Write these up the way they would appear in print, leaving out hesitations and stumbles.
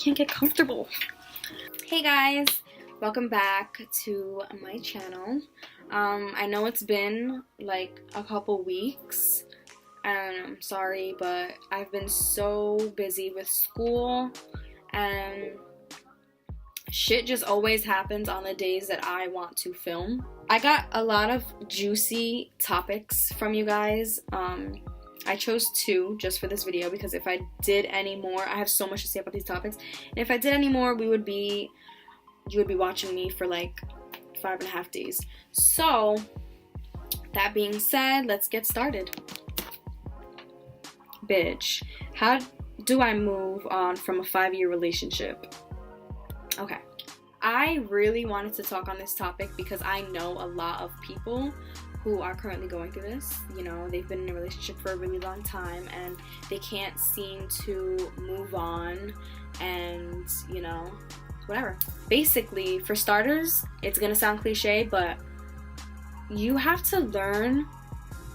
can't get comfortable. Hey guys, welcome back to my channel. I know it's been like a couple weeks and I'm sorry, but I've been so busy with school and shit just always happens on the days that I want to film. I got a lot of juicy topics from you guys. I chose 2 just for this video because if I did any more, I have so much to say about these topics, and if I did any more, you would be watching me for like 5.5 days. So that being said, let's get started. Bitch, how do I move on from a 5-year relationship? Okay, I really wanted to talk on this topic because I know a lot of people who are currently going through this. You know, they've been in a relationship for a really long time and they can't seem to move on and, you know, whatever. Basically, for starters, it's gonna sound cliche, but you have to learn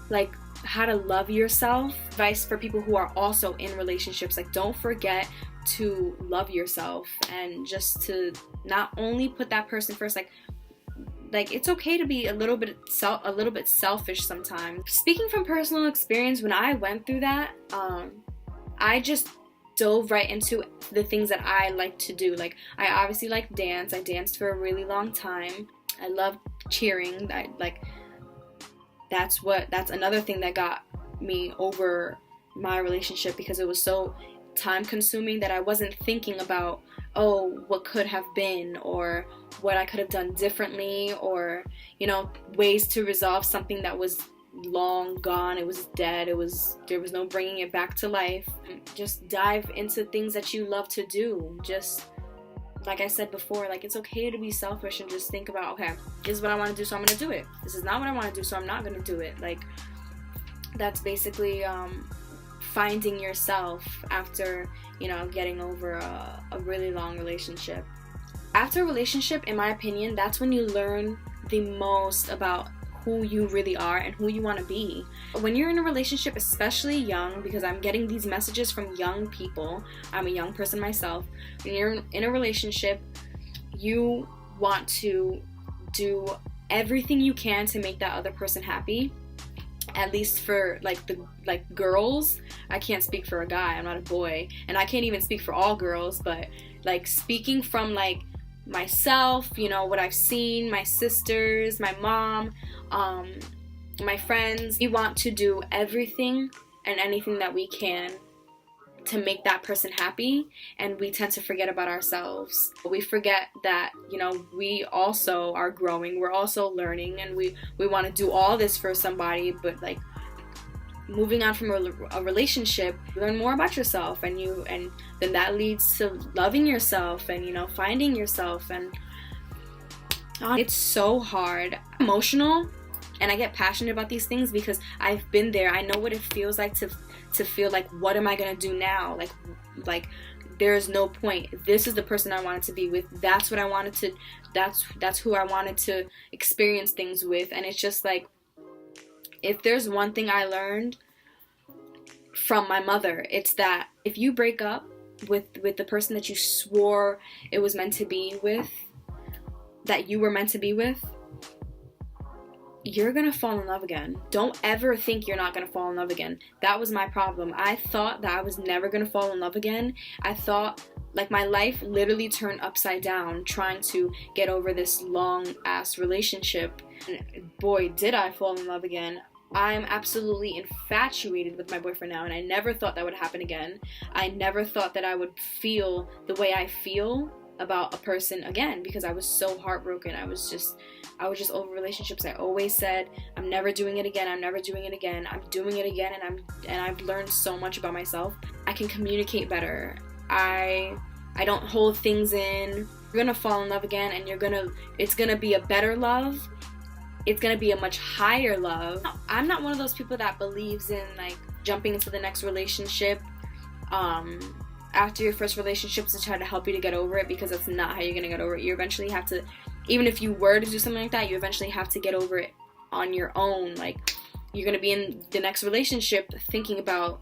like how to love yourself. Advice for people who are also in relationships, like don't forget to love yourself and just to not only put that person first, like it's okay to be a little bit selfish sometimes. Speaking from personal experience, when I went through that, I just dove right into the things that I like to do. Like I obviously like dance. I danced for a really long time. I love cheering. That's another thing that got me over my relationship, because it was so time consuming that I wasn't thinking about, oh, what could have been or what I could have done differently, or, you know, ways to resolve something that was long gone. It was dead. There was no bringing it back to life. Just dive into things that you love to do. Just like I said before, like it's okay to be selfish and just think about, okay, this is what I want to do, so I'm gonna do it. This is not what I want to do, so I'm not gonna do it. Like that's basically finding yourself after, you know, getting over a really long relationship. After a relationship, in my opinion, that's when you learn the most about who you really are and who you want to be. When you're in a relationship, especially young, because I'm getting these messages from young people, I'm a young person myself. When you're in a relationship, you want to do everything you can to make that other person happy. At least for like girls. I can't speak for a guy, I'm not a boy, and I can't even speak for all girls, but like speaking from like myself, you know, what I've seen, my sisters, my mom, my friends, we want to do everything and anything that we can to make that person happy, and we tend to forget about ourselves. We forget that, you know, we also are growing, we're also learning, and we want to do all this for somebody, but like moving on from a relationship, you learn more about yourself, and then that leads to loving yourself and, you know, finding yourself. And it's so hard. I'm emotional and I get passionate about these things because I've been there. I know what it feels like to feel like, what am I gonna do now? Like there is no point. This is the person I wanted to be with. That's what I wanted to. That's who I wanted to experience things with. And it's just like, if there's one thing I learned from my mother, it's that if you break up with the person that you swore it was meant to be with, that you were meant to be with, you're gonna fall in love again. Don't ever think you're not gonna fall in love again. That was my problem. I thought that I was never gonna fall in love again. I thought, like, my life literally turned upside down trying to get over this long ass relationship. And boy, did I fall in love again. I'm absolutely infatuated with my boyfriend now, and I never thought that would happen again. I never thought that I would feel the way I feel about a person again, because I was so heartbroken. I was just over relationships. I always said, I'm never doing it again. I'm never doing it again. I'm doing it again, and I've learned so much about myself. I can communicate better. I don't hold things in. You're gonna fall in love again, and it's gonna be a better love. It's gonna be a much higher love. I'm not one of those people that believes in like jumping into the next relationship after your first relationship to try to help you to get over it, because that's not how you're gonna get over it. You eventually have to, even if you were to do something like that, you eventually have to get over it on your own. Like, you're gonna be in the next relationship thinking about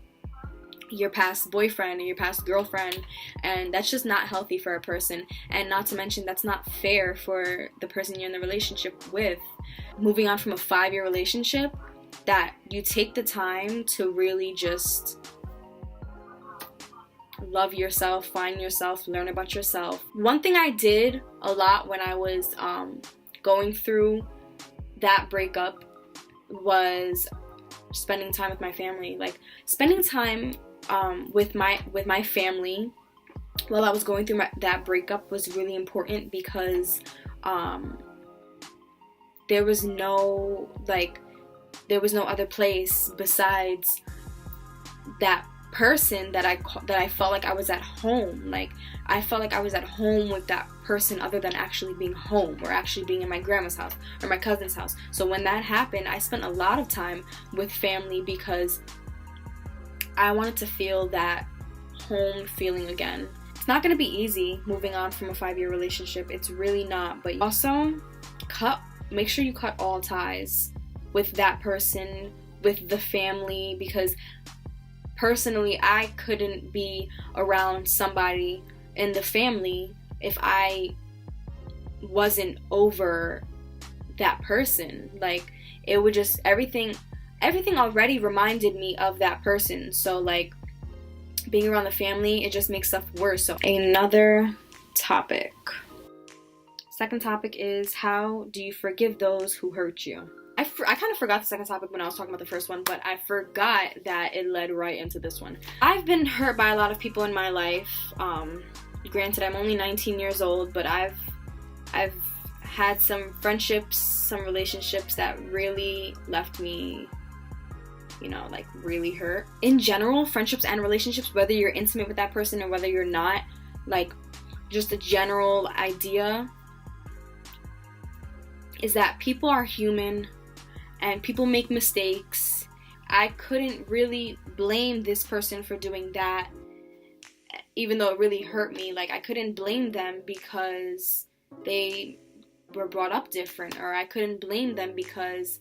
your past boyfriend or your past girlfriend, and that's just not healthy for a person. And not to mention, that's not fair for the person you're in the relationship with. Moving on from a 5-year relationship, that you take the time to really just love yourself, find yourself, learn about yourself. One thing I did a lot when I was going through that breakup was spending time with my family. Like, spending time with my family while I was going through that breakup was really important, because there was no other place besides that person that I felt like I was at home. Like, I felt like I was at home with that person, other than actually being home or actually being in my grandma's house or my cousin's house. So when that happened, I spent a lot of time with family because I wanted to feel that home feeling again. It's not going to be easy moving on from a 5-year relationship. It's really not. But also, make sure you cut all ties with that person, with the family, because personally, I couldn't be around somebody in the family if I wasn't over that person. Like, it would just, everything already reminded me of that person. So, like, being around the family, it just makes stuff worse. So, another topic. Second topic is, how do you forgive those who hurt you? I kind of forgot the second topic when I was talking about the first one, but I forgot that it led right into this one. I've been hurt by a lot of people in my life. Granted, I'm only 19 years old, but I've had some friendships, some relationships that really left me, like, really hurt. In general, friendships and relationships, whether you're intimate with that person or whether you're not, like, just a general idea is that people are human and people make mistakes. I couldn't really blame this person for doing that, even though it really hurt me. Like, I couldn't blame them because they were brought up different, or I couldn't blame them because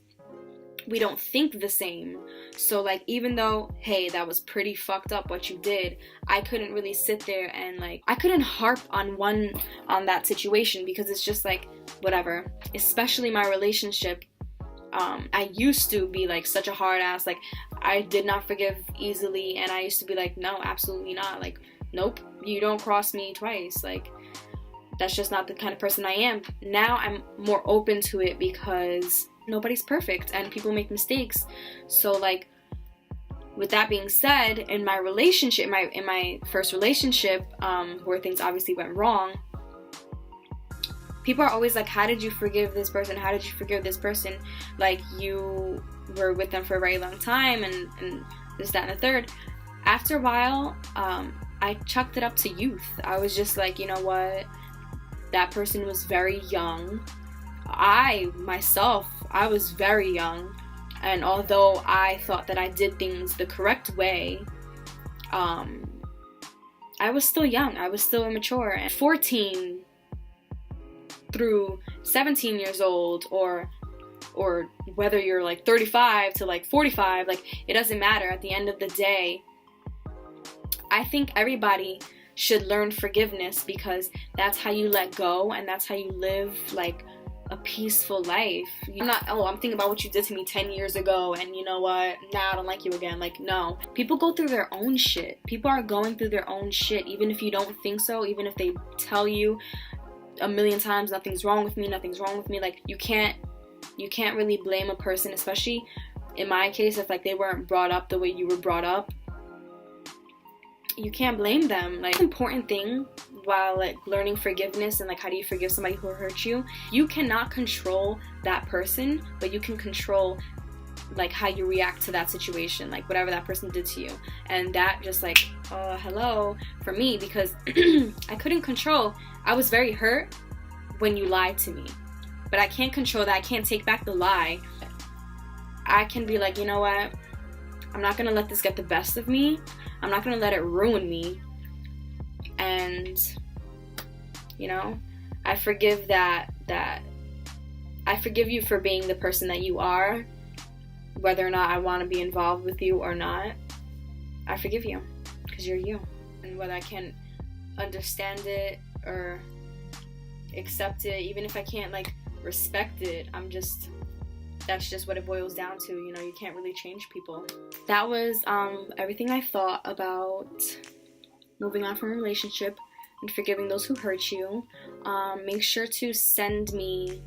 we don't think the same. So, like, even though, hey, that was pretty fucked up what you did, I couldn't really sit there and, like, I couldn't harp on that situation, because it's just like, whatever. Especially my relationship, I used to be, like, such a hard ass. Like, I did not forgive easily, and I used to be like, no, absolutely not. Like, nope, you don't cross me twice. Like, that's just not the kind of person I am. Now I'm more open to it because nobody's perfect and people make mistakes. So, like, with that being said, in my relationship, in my first relationship, where things obviously went wrong, people are always like, how did you forgive this person? How did you forgive this person? Like, you were with them for a very long time, and this, that, and the third. After a while, I chucked it up to youth. I was just like, you know what? That person was very young. I was very young. And although I thought that I did things the correct way, I was still young. I was still immature. And 14 through 17 years old, or whether you're like 35 to like 45, like, it doesn't matter. At the end of the day, I think everybody should learn forgiveness, because that's how you let go, and that's how you live, like, a peaceful life. I'm thinking about what you did to me 10 years ago, and you know what, now I don't like you again. Like, no. People go through their own shit. People are going through their own shit, even if you don't think so, even if they tell you a million times, nothing's wrong with me. Like, you can't really blame a person, especially in my case, if, like, they weren't brought up the way you were brought up. You can't blame them. Like, the important thing while, like, learning forgiveness and, like, how do you forgive somebody who hurt you, you cannot control that person, but you can control, like, how you react to that situation, like, whatever that person did to you. And that just, like, hello, for me, because I couldn't control. I was very hurt when you lied to me, but I can't control that. I can't take back the lie. I can be like, you know what, I'm not gonna let this get the best of me. I'm not gonna let it ruin me. And, I forgive that I forgive you for being the person that you are, whether or not I want to be involved with you or not. I forgive you. because you're you. And whether I can understand it or accept it, even if I can't like respect it, that's just what it boils down to. You know, you can't really change people. That was everything I thought about moving on from a relationship and forgiving those who hurt you. Make sure to send me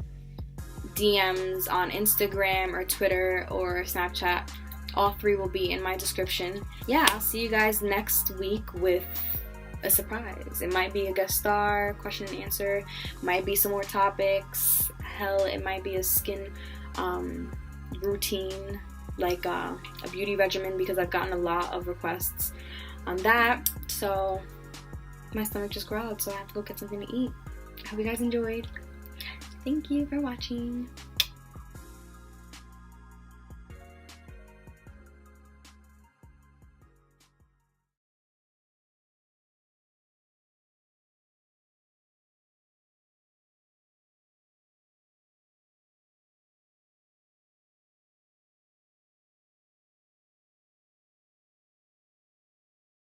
DMs on Instagram or Twitter or Snapchat. All 3 will be in my description. Yeah, I'll see you guys next week with a surprise. It might be a guest star, question and answer, might be some more topics. Hell, it might be a skin routine, like a beauty regimen, because I've gotten a lot of requests on that. So my stomach just growled, so I have to go get something to eat. I hope you guys enjoyed. Thank you for watching.